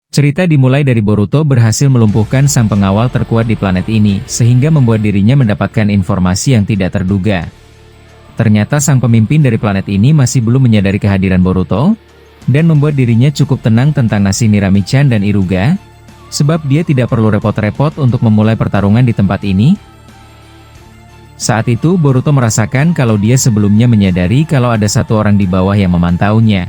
Cerita dimulai dari Boruto berhasil melumpuhkan sang pengawal terkuat di planet ini, sehingga membuat dirinya mendapatkan informasi yang tidak terduga. Ternyata sang pemimpin dari planet ini masih belum menyadari kehadiran Boruto, dan membuat dirinya cukup tenang tentang nasib Narami-chan dan Iruga, sebab dia tidak perlu repot-repot untuk memulai pertarungan di tempat ini. Saat itu Boruto merasakan kalau dia sebelumnya menyadari kalau ada satu orang di bawah yang memantaunya,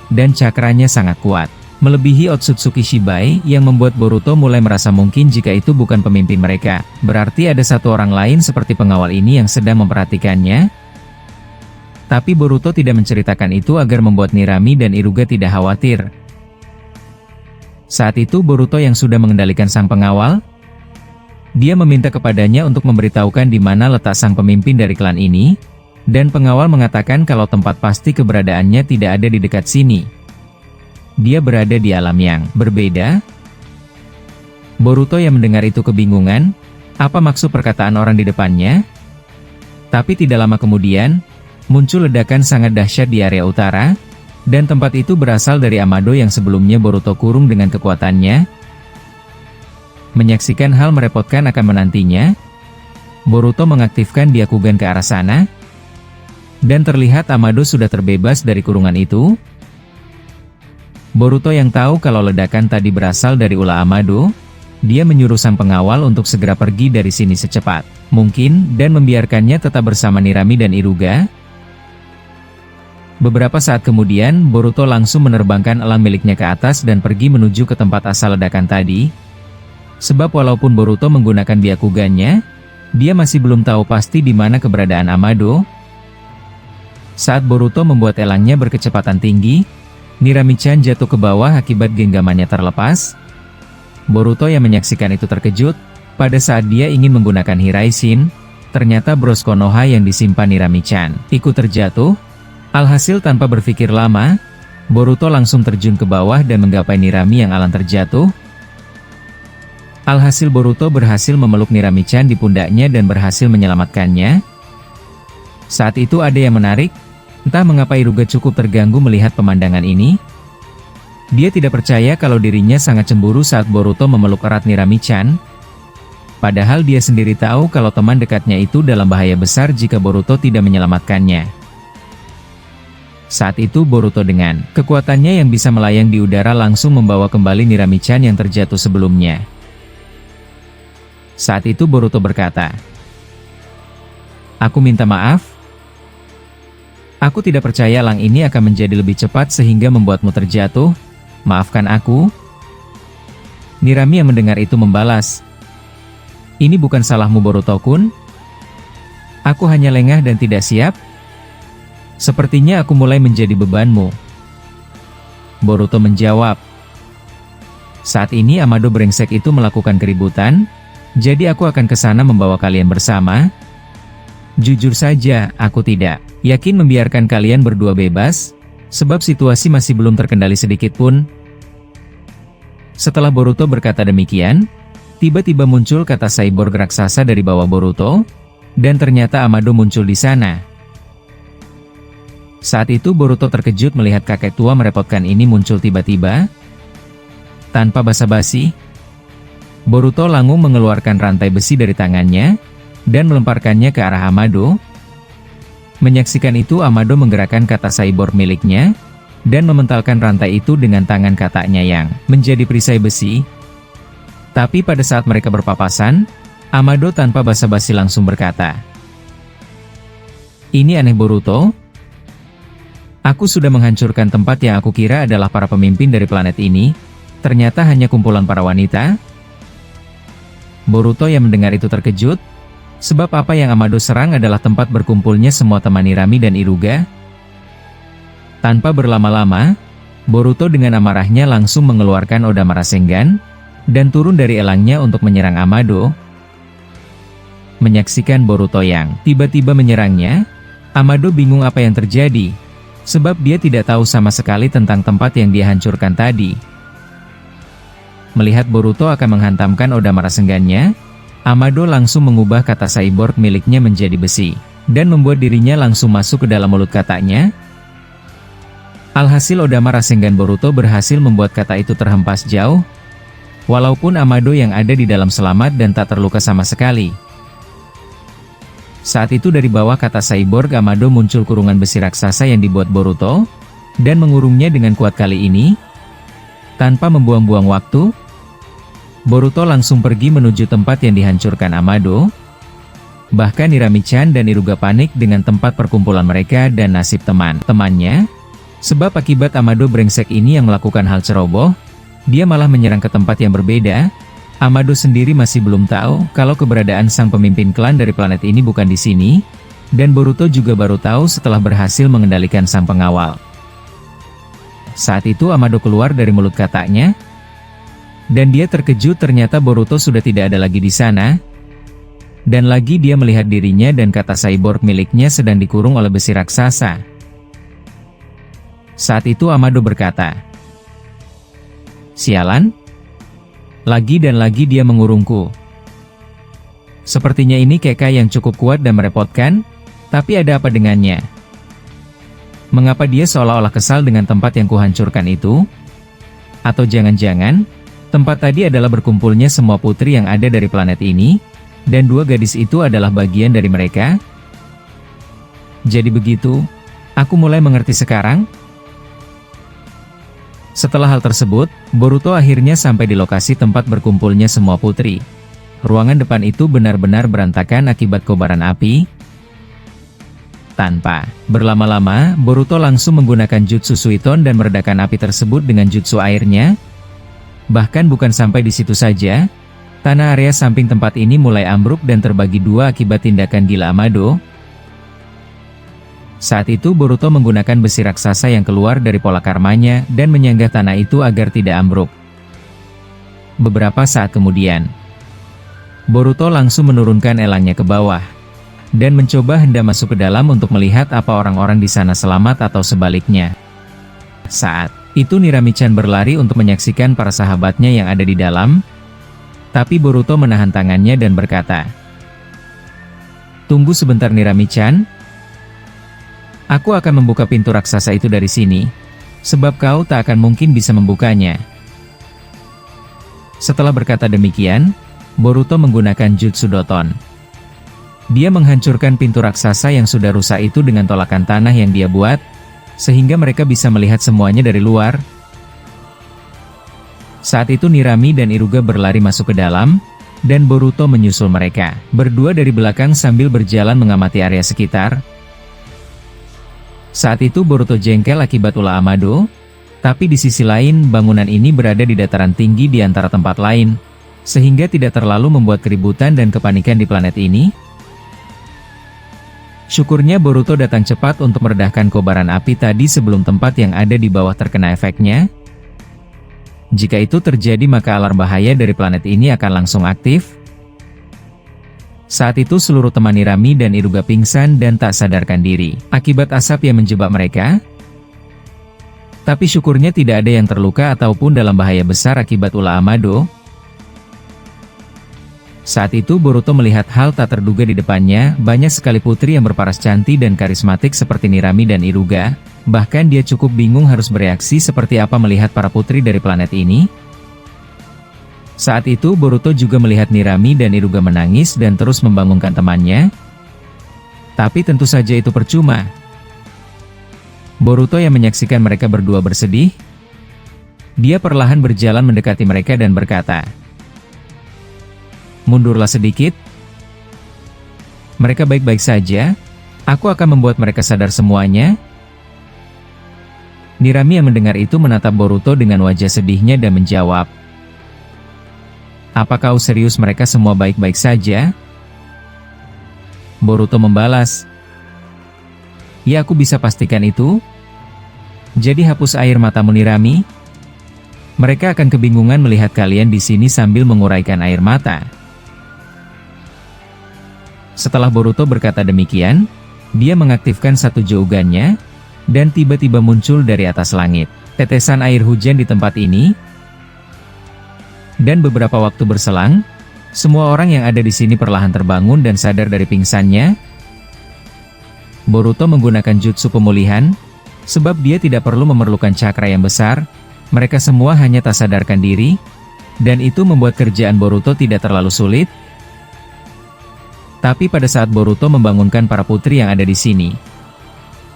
dan cakranya sangat kuat, melebihi Otsutsuki Shibai yang membuat Boruto mulai merasa mungkin jika itu bukan pemimpin mereka, berarti ada satu orang lain seperti pengawal ini yang sedang memperhatikannya. Tapi Boruto tidak menceritakan itu agar membuat Narami dan Iruga tidak khawatir. Saat itu Boruto yang sudah mengendalikan sang pengawal, dia meminta kepadanya untuk memberitahukan di mana letak sang pemimpin dari klan ini, dan pengawal mengatakan kalau tempat pasti keberadaannya tidak ada di dekat sini. Dia berada di alam yang berbeda. Boruto yang mendengar itu kebingungan, apa maksud perkataan orang di depannya? Tapi tidak lama kemudian, muncul ledakan sangat dahsyat di area utara, dan tempat itu berasal dari Amado yang sebelumnya Boruto kurung dengan kekuatannya. Menyaksikan hal merepotkan akan menantinya, Boruto mengaktifkan Byakugan ke arah sana, dan terlihat Amado sudah terbebas dari kurungan itu. Boruto yang tahu kalau ledakan tadi berasal dari ulah Amado, dia menyuruh sang pengawal untuk segera pergi dari sini secepat mungkin dan membiarkannya tetap bersama Narami dan Iruga. Beberapa saat kemudian, Boruto langsung menerbangkan elang miliknya ke atas dan pergi menuju ke tempat asal ledakan tadi. Sebab walaupun Boruto menggunakan Byakugannya, dia masih belum tahu pasti di mana keberadaan Amado. Saat Boruto membuat elangnya berkecepatan tinggi, Narami-chan jatuh ke bawah akibat genggamannya terlepas. Boruto yang menyaksikan itu terkejut, pada saat dia ingin menggunakan Hiraishin, ternyata bros Konoha yang disimpan Narami-chan ikut terjatuh. Alhasil tanpa berpikir lama, Boruto langsung terjun ke bawah dan menggapai Narami yang alan terjatuh. Alhasil Boruto berhasil memeluk Narami-chan di pundaknya dan berhasil menyelamatkannya. Saat itu ada yang menarik, entah mengapa Iruga cukup terganggu melihat pemandangan ini. Dia tidak percaya kalau dirinya sangat cemburu saat Boruto memeluk erat Narami-chan. Padahal dia sendiri tahu kalau teman dekatnya itu dalam bahaya besar jika Boruto tidak menyelamatkannya. Saat itu Boruto dengan kekuatannya yang bisa melayang di udara langsung membawa kembali Narami-chan yang terjatuh sebelumnya. Saat itu Boruto berkata, "Aku minta maaf. Aku tidak percaya elang ini akan menjadi lebih cepat sehingga membuatmu terjatuh. Maafkan aku." Narami yang mendengar itu membalas, "Ini bukan salahmu Boruto-kun. Aku hanya lengah dan tidak siap. Sepertinya aku mulai menjadi bebanmu." Boruto menjawab, "Saat ini Amado brengsek itu melakukan keributan, jadi aku akan ke sana membawa kalian bersama. Jujur saja, aku tidak yakin membiarkan kalian berdua bebas, sebab situasi masih belum terkendali sedikit pun." Setelah Boruto berkata demikian, tiba-tiba muncul kata cyborg raksasa dari bawah Boruto, dan ternyata Amado muncul di sana. Saat itu Boruto terkejut melihat kakek tua merepotkan ini muncul tiba-tiba. Tanpa basa-basi, Boruto langsung mengeluarkan rantai besi dari tangannya, dan melemparkannya ke arah Amado. Menyaksikan itu Amado menggerakkan kata cyborg miliknya, dan mementalkan rantai itu dengan tangan katanya yang menjadi perisai besi. Tapi pada saat mereka berpapasan, Amado tanpa basa-basi langsung berkata, "Ini aneh Boruto. Aku sudah menghancurkan tempat yang aku kira adalah para pemimpin dari planet ini, ternyata hanya kumpulan para wanita." Boruto yang mendengar itu terkejut, sebab apa yang Amado serang adalah tempat berkumpulnya semua teman Narami dan Iruga. Tanpa berlama-lama, Boruto dengan amarahnya langsung mengeluarkan Odama Rasengan, dan turun dari elangnya untuk menyerang Amado. Menyaksikan Boruto yang tiba-tiba menyerangnya, Amado bingung apa yang terjadi, sebab dia tidak tahu sama sekali tentang tempat yang dia hancurkan tadi. Melihat Boruto akan menghantamkan Odama Rasengannya, Amado langsung mengubah kata cyborg miliknya menjadi besi, dan membuat dirinya langsung masuk ke dalam mulut katanya. Alhasil Odama Rasengan Boruto berhasil membuat kata itu terhempas jauh, walaupun Amado yang ada di dalam selamat dan tak terluka sama sekali. Saat itu dari bawah kata cyborg Amado muncul kurungan besi raksasa yang dibuat Boruto, dan mengurungnya dengan kuat kali ini. Tanpa membuang-buang waktu, Boruto langsung pergi menuju tempat yang dihancurkan Amado. Bahkan Hirami-chan dan Iruga panik dengan tempat perkumpulan mereka dan nasib teman-temannya. Sebab akibat Amado brengsek ini yang melakukan hal ceroboh, dia malah menyerang ke tempat yang berbeda. Amado sendiri masih belum tahu kalau keberadaan sang pemimpin klan dari planet ini bukan di sini, dan Boruto juga baru tahu setelah berhasil mengendalikan sang pengawal. Saat itu Amado keluar dari mulut katanya, dan dia terkejut ternyata Boruto sudah tidak ada lagi di sana. Dan lagi dia melihat dirinya dan kata cyborg miliknya sedang dikurung oleh besi raksasa. Saat itu Amado berkata, "Sialan, lagi dan lagi dia mengurungku. Sepertinya ini Keka yang cukup kuat dan merepotkan, tapi ada apa dengannya? Mengapa dia seolah-olah kesal dengan tempat yang kuhancurkan itu? Atau jangan-jangan, tempat tadi adalah berkumpulnya semua putri yang ada dari planet ini, dan dua gadis itu adalah bagian dari mereka? Jadi begitu, aku mulai mengerti sekarang." Setelah hal tersebut, Boruto akhirnya sampai di lokasi tempat berkumpulnya semua putri. Ruangan depan itu benar-benar berantakan akibat kobaran api. Tanpa berlama-lama, Boruto langsung menggunakan jutsu Suiton dan meredakan api tersebut dengan jutsu airnya. Bahkan bukan sampai di situ saja, tanah area samping tempat ini mulai ambruk dan terbagi dua akibat tindakan gila Amado. Saat itu Boruto menggunakan besi raksasa yang keluar dari pola karmanya dan menyanggah tanah itu agar tidak ambruk. Beberapa saat kemudian, Boruto langsung menurunkan elangnya ke bawah, dan mencoba hendak masuk ke dalam untuk melihat apa orang-orang di sana selamat atau sebaliknya. Saat itu Hirami-chan berlari untuk menyaksikan para sahabatnya yang ada di dalam, tapi Boruto menahan tangannya dan berkata, "Tunggu sebentar Hirami-chan. Aku akan membuka pintu raksasa itu dari sini, sebab kau tak akan mungkin bisa membukanya." Setelah berkata demikian, Boruto menggunakan jutsu Doton. Dia menghancurkan pintu raksasa yang sudah rusak itu dengan tolakan tanah yang dia buat, sehingga mereka bisa melihat semuanya dari luar. Saat itu Nirami dan Iruga berlari masuk ke dalam, dan Boruto menyusul mereka berdua dari belakang sambil berjalan mengamati area sekitar. Saat itu Boruto jengkel akibat ulah Amado, tapi di sisi lain bangunan ini berada di dataran tinggi di antara tempat lain, sehingga tidak terlalu membuat keributan dan kepanikan di planet ini. Syukurnya Boruto datang cepat untuk meredahkan kobaran api tadi sebelum tempat yang ada di bawah terkena efeknya. Jika itu terjadi maka alarm bahaya dari planet ini akan langsung aktif. Saat itu seluruh teman Nirami dan Iruga pingsan dan tak sadarkan diri akibat asap yang menjebak mereka. Tapi syukurnya tidak ada yang terluka ataupun dalam bahaya besar akibat ulah Amado. Saat itu Boruto melihat hal tak terduga di depannya, banyak sekali putri yang berparas cantik dan karismatik seperti Nirami dan Iruga. Bahkan dia cukup bingung harus bereaksi seperti apa melihat para putri dari planet ini. Saat itu Boruto juga melihat Nirami dan Iruga menangis dan terus membangunkan temannya. Tapi tentu saja itu percuma. Boruto yang menyaksikan mereka berdua bersedih. Dia perlahan berjalan mendekati mereka dan berkata, "Mundurlah sedikit. Mereka baik-baik saja. Aku akan membuat mereka sadar semuanya." Nirami yang mendengar itu menatap Boruto dengan wajah sedihnya dan menjawab, "Apa kau serius mereka semua baik-baik saja?" Boruto membalas, "Ya aku bisa pastikan itu. Jadi hapus air matamu Nirami. Mereka akan kebingungan melihat kalian di sini sambil menguraikan air mata." Setelah Boruto berkata demikian, dia mengaktifkan satu jaugannya, dan tiba-tiba muncul dari atas langit tetesan air hujan di tempat ini. Dan beberapa waktu berselang, semua orang yang ada di sini perlahan terbangun dan sadar dari pingsannya. Boruto menggunakan jutsu pemulihan, Sebab dia tidak perlu memerlukan cakra yang besar, mereka semua hanya tak sadarkan diri, dan itu membuat kerjaan Boruto tidak terlalu sulit. Tapi pada saat Boruto membangunkan para putri yang ada di sini,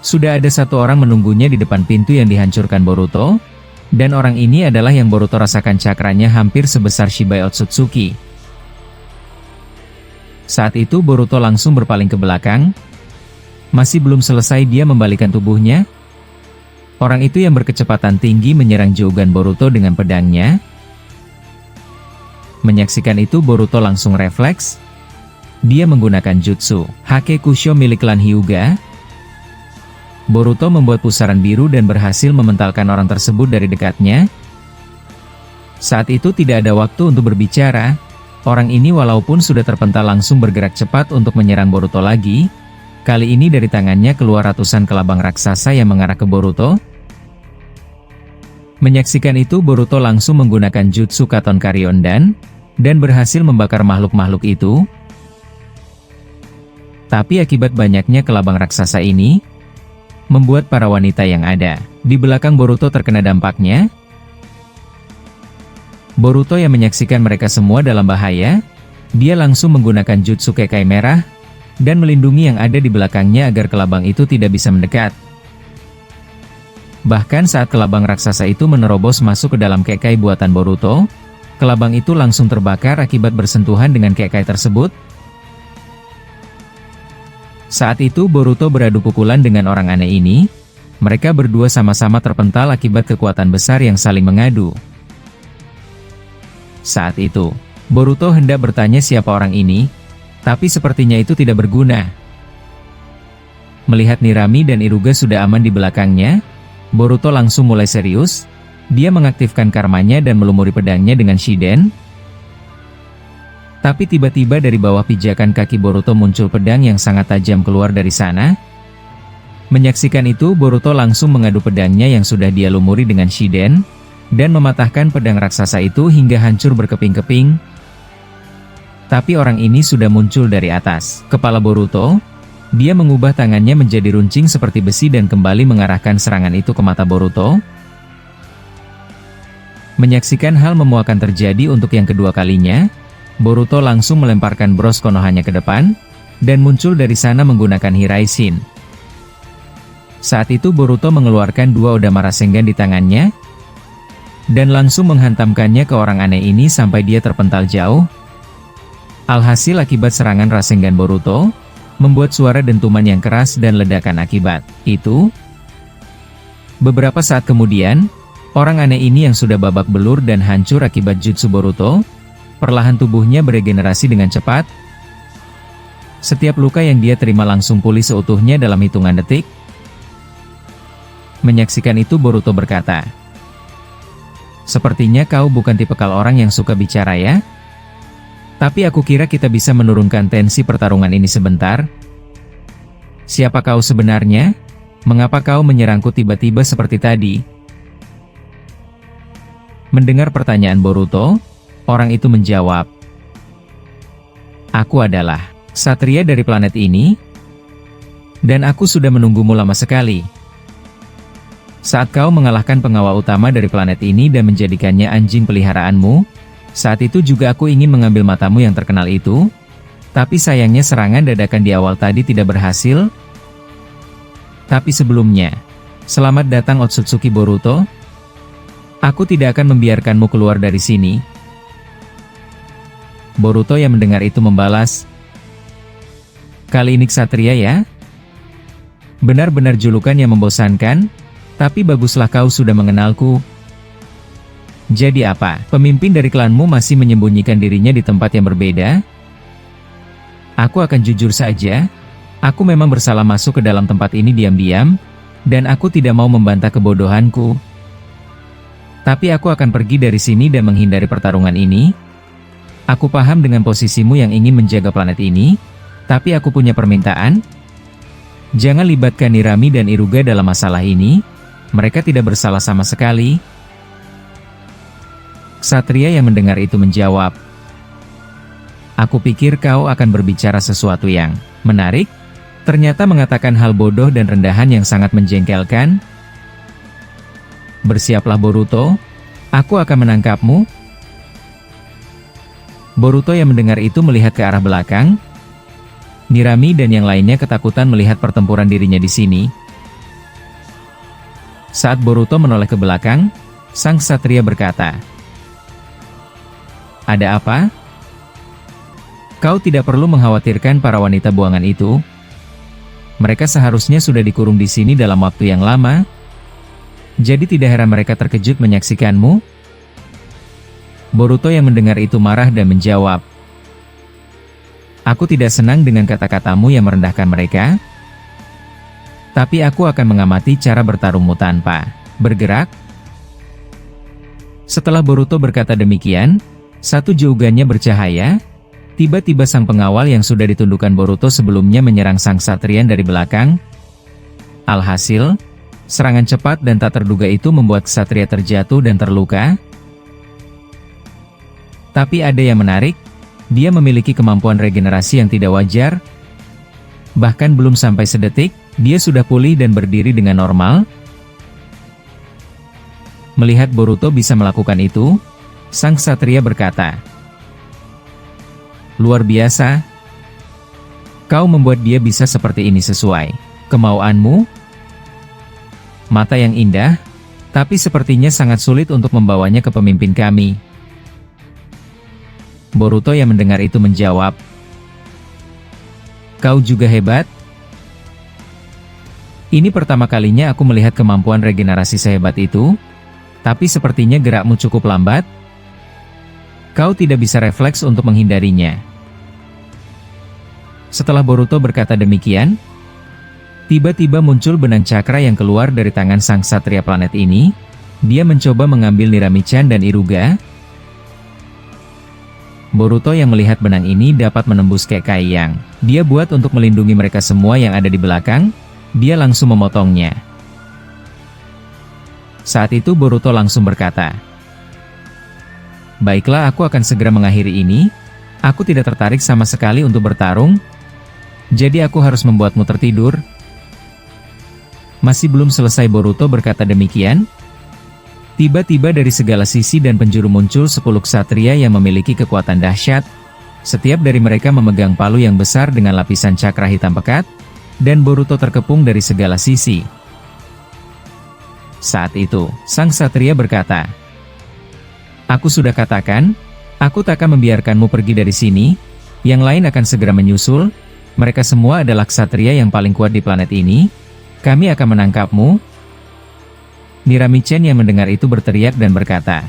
sudah ada satu orang menunggunya di depan pintu yang dihancurkan Boruto, dan orang ini adalah yang Boruto rasakan cakranya hampir sebesar Shibai Otsutsuki. Saat itu Boruto langsung berpaling ke belakang. Masih belum selesai dia membalikan tubuhnya, orang itu yang berkecepatan tinggi menyerang Jougan Boruto dengan pedangnya. Menyaksikan itu Boruto langsung refleks. Dia menggunakan jutsu Hake Kusho milik klan Hyuga. Boruto membuat pusaran biru dan berhasil mementalkan orang tersebut dari dekatnya. Saat itu tidak ada waktu untuk berbicara. Orang ini walaupun sudah terpental langsung bergerak cepat untuk menyerang Boruto lagi. Kali ini dari tangannya keluar ratusan kelabang raksasa yang mengarah ke Boruto. Menyaksikan itu Boruto langsung menggunakan jutsu Katon Karyondan, dan berhasil membakar makhluk-makhluk itu. Tapi akibat banyaknya kelabang raksasa ini, membuat para wanita yang ada di belakang Boruto terkena dampaknya. Boruto yang menyaksikan mereka semua dalam bahaya, dia langsung menggunakan jutsu Kekai merah, dan melindungi yang ada di belakangnya agar kelabang itu tidak bisa mendekat. Bahkan saat kelabang raksasa itu menerobos masuk ke dalam Kekai buatan Boruto, kelabang itu langsung terbakar akibat bersentuhan dengan Kekai tersebut. Saat itu Boruto beradu pukulan dengan orang aneh ini. Mereka berdua sama-sama terpental akibat kekuatan besar yang saling mengadu. Saat itu, Boruto hendak bertanya siapa orang ini, tapi sepertinya itu tidak berguna. Melihat Nirami dan Iruga sudah aman di belakangnya, Boruto langsung mulai serius. Dia mengaktifkan karmanya dan melumuri pedangnya dengan Shiden. Tapi tiba-tiba dari bawah pijakan kaki Boruto muncul pedang yang sangat tajam keluar dari sana. Menyaksikan itu Boruto langsung mengadu pedangnya yang sudah dia lumuri dengan Shiden, dan mematahkan pedang raksasa itu hingga hancur berkeping-keping. Tapi orang ini sudah muncul dari atas kepala Boruto. Dia mengubah tangannya menjadi runcing seperti besi dan kembali mengarahkan serangan itu ke mata Boruto. Menyaksikan hal memuakan terjadi untuk yang kedua kalinya, Boruto langsung melemparkan bros Konohanya ke depan, dan muncul dari sana menggunakan Hiraishin. Saat itu Boruto mengeluarkan dua Odama Rasengan di tangannya, dan langsung menghantamkannya ke orang aneh ini sampai dia terpental jauh. Alhasil akibat serangan Rasengan Boruto, membuat suara dentuman yang keras dan ledakan akibat itu. Beberapa saat kemudian, orang aneh ini yang sudah babak belur dan hancur akibat jutsu Boruto, perlahan tubuhnya beregenerasi dengan cepat. Setiap luka yang dia terima langsung pulih seutuhnya dalam hitungan detik. Menyaksikan itu Boruto berkata, "Sepertinya kau bukan tipikal orang yang suka bicara ya? Tapi aku kira kita bisa menurunkan tensi pertarungan ini sebentar. Siapa kau sebenarnya? Mengapa kau menyerangku tiba-tiba seperti tadi?" Mendengar pertanyaan Boruto, orang itu menjawab, "Aku adalah Ksatria dari planet ini, dan aku sudah menunggumu lama sekali. Saat kau mengalahkan pengawal utama dari planet ini dan menjadikannya anjing peliharaanmu, saat itu juga aku ingin mengambil matamu yang terkenal itu, tapi sayangnya serangan dadakan di awal tadi tidak berhasil. Tapi sebelumnya, selamat datang Otsutsuki Boruto. Aku tidak akan membiarkanmu keluar dari sini." Boruto yang mendengar itu membalas, "Kali ini Ksatria ya? Benar-benar julukan yang membosankan, tapi baguslah kau sudah mengenalku. Jadi apa, pemimpin dari klanmu masih menyembunyikan dirinya di tempat yang berbeda? Aku akan jujur saja, aku memang bersalah masuk ke dalam tempat ini diam-diam, dan aku tidak mau membantah kebodohanku. Tapi aku akan pergi dari sini dan menghindari pertarungan ini. Aku paham dengan posisimu yang ingin menjaga planet ini, tapi aku punya permintaan. Jangan libatkan Nirami dan Iruga dalam masalah ini. Mereka tidak bersalah sama sekali." Ksatria yang mendengar itu menjawab, "Aku pikir kau akan berbicara sesuatu yang menarik. Ternyata mengatakan hal bodoh dan rendahan yang sangat menjengkelkan. Bersiaplah Boruto, aku akan menangkapmu. Boruto yang mendengar itu melihat ke arah belakang. Nirami dan yang lainnya ketakutan melihat pertempuran dirinya di sini. Saat Boruto menoleh ke belakang, sang ksatria berkata, "Ada apa? Kau tidak perlu mengkhawatirkan para wanita buangan itu. Mereka seharusnya sudah dikurung di sini dalam waktu yang lama. Jadi tidak heran mereka terkejut menyaksikanmu." Boruto yang mendengar itu marah dan menjawab, "Aku tidak senang dengan kata-katamu yang merendahkan mereka. Tapi aku akan mengamati cara bertarungmu tanpa bergerak." Setelah Boruto berkata demikian, satu jaugannya bercahaya. Tiba-tiba sang pengawal yang sudah ditundukkan Boruto sebelumnya menyerang sang ksatria dari belakang. Alhasil, serangan cepat dan tak terduga itu membuat ksatria terjatuh dan terluka. Tapi ada yang menarik, dia memiliki kemampuan regenerasi yang tidak wajar. Bahkan belum sampai sedetik, dia sudah pulih dan berdiri dengan normal. Melihat Boruto bisa melakukan itu, sang ksatria berkata, "Luar biasa. Kau membuat dia bisa seperti ini sesuai kemauanmu. Mata yang indah, tapi sepertinya sangat sulit untuk membawanya ke pemimpin kami." Boruto yang mendengar itu menjawab, "Kau juga hebat. Ini pertama kalinya aku melihat kemampuan regenerasi sehebat itu, tapi sepertinya gerakmu cukup lambat. Kau tidak bisa refleks untuk menghindarinya." Setelah Boruto berkata demikian, tiba-tiba muncul benang cakra yang keluar dari tangan sang ksatria planet ini. Dia mencoba mengambil Nirami-chan dan Iruga. Boruto yang melihat benang ini dapat menembus kekai yang dia buat untuk melindungi mereka semua yang ada di belakang. Dia langsung memotongnya. Saat itu Boruto langsung berkata, "Baiklah, aku akan segera mengakhiri ini. Aku tidak tertarik sama sekali untuk bertarung. Jadi aku harus membuatmu tertidur." Masih belum selesai Boruto berkata demikian, tiba-tiba dari segala sisi dan penjuru muncul 10 ksatria yang memiliki kekuatan dahsyat. Setiap dari mereka memegang palu yang besar dengan lapisan cakra hitam pekat, dan Boruto terkepung dari segala sisi. Saat itu, sang ksatria berkata, "Aku sudah katakan, aku takkan membiarkanmu pergi dari sini. Yang lain akan segera menyusul. Mereka semua adalah ksatria yang paling kuat di planet ini. Kami akan menangkapmu." Nirami-chan yang mendengar itu berteriak dan berkata,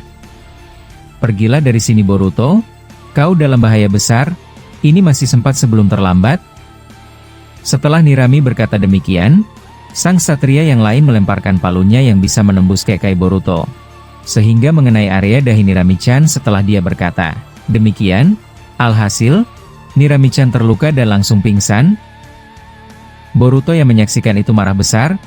"Pergilah dari sini Boruto, kau dalam bahaya besar. Ini masih sempat sebelum terlambat." Setelah Nirami berkata demikian, sang ksatria yang lain melemparkan palunya yang bisa menembus kekai Boruto, sehingga mengenai area dahi Nirami-chan. Setelah dia berkata demikian, alhasil, Nirami-chan terluka dan langsung pingsan. Boruto yang menyaksikan itu marah besar.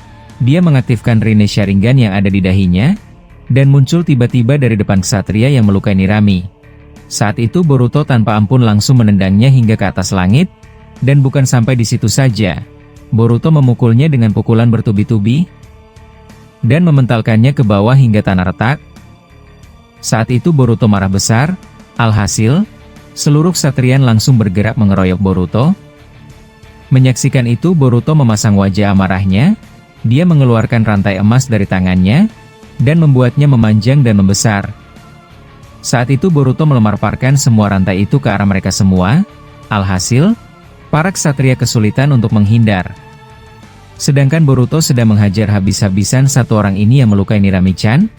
Dia mengaktifkan Rinne Sharingan yang ada di dahinya, dan muncul tiba-tiba dari depan ksatria yang melukai Nirami. Saat itu Boruto tanpa ampun langsung menendangnya hingga ke atas langit, dan bukan sampai di situ saja. Boruto memukulnya dengan pukulan bertubi-tubi, dan mementalkannya ke bawah hingga tanah retak. Saat itu Boruto marah besar, alhasil, seluruh ksatrian langsung bergerak mengeroyok Boruto. Menyaksikan itu Boruto memasang wajah amarahnya. Dia mengeluarkan rantai emas dari tangannya, dan membuatnya memanjang dan membesar. Saat itu Boruto melemparkan semua rantai itu ke arah mereka semua. Alhasil, para ksatria kesulitan untuk menghindar. Sedangkan Boruto sedang menghajar habis-habisan satu orang ini yang melukai Nirami-chan.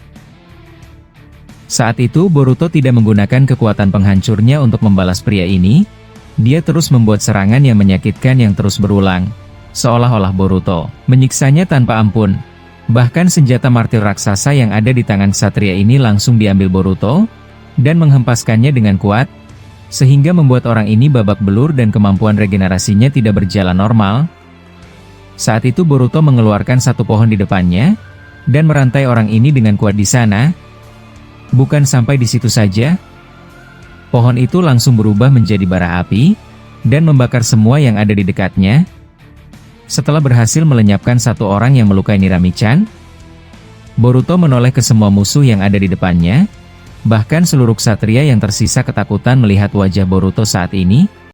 Saat itu Boruto tidak menggunakan kekuatan penghancurnya untuk membalas pria ini. Dia terus membuat serangan yang menyakitkan yang terus berulang. Seolah-olah Boruto menyiksanya tanpa ampun. Bahkan senjata martir raksasa yang ada di tangan ksatria ini langsung diambil Boruto, dan menghempaskannya dengan kuat, sehingga membuat orang ini babak belur dan kemampuan regenerasinya tidak berjalan normal. Saat itu Boruto mengeluarkan satu pohon di depannya, dan merantai orang ini dengan kuat di sana. Bukan sampai di situ saja, pohon itu langsung berubah menjadi bara api, dan membakar semua yang ada di dekatnya. Setelah berhasil melenyapkan satu orang yang melukai Nirami-chan, Boruto menoleh ke semua musuh yang ada di depannya. Bahkan seluruh ksatria yang tersisa ketakutan melihat wajah Boruto saat ini.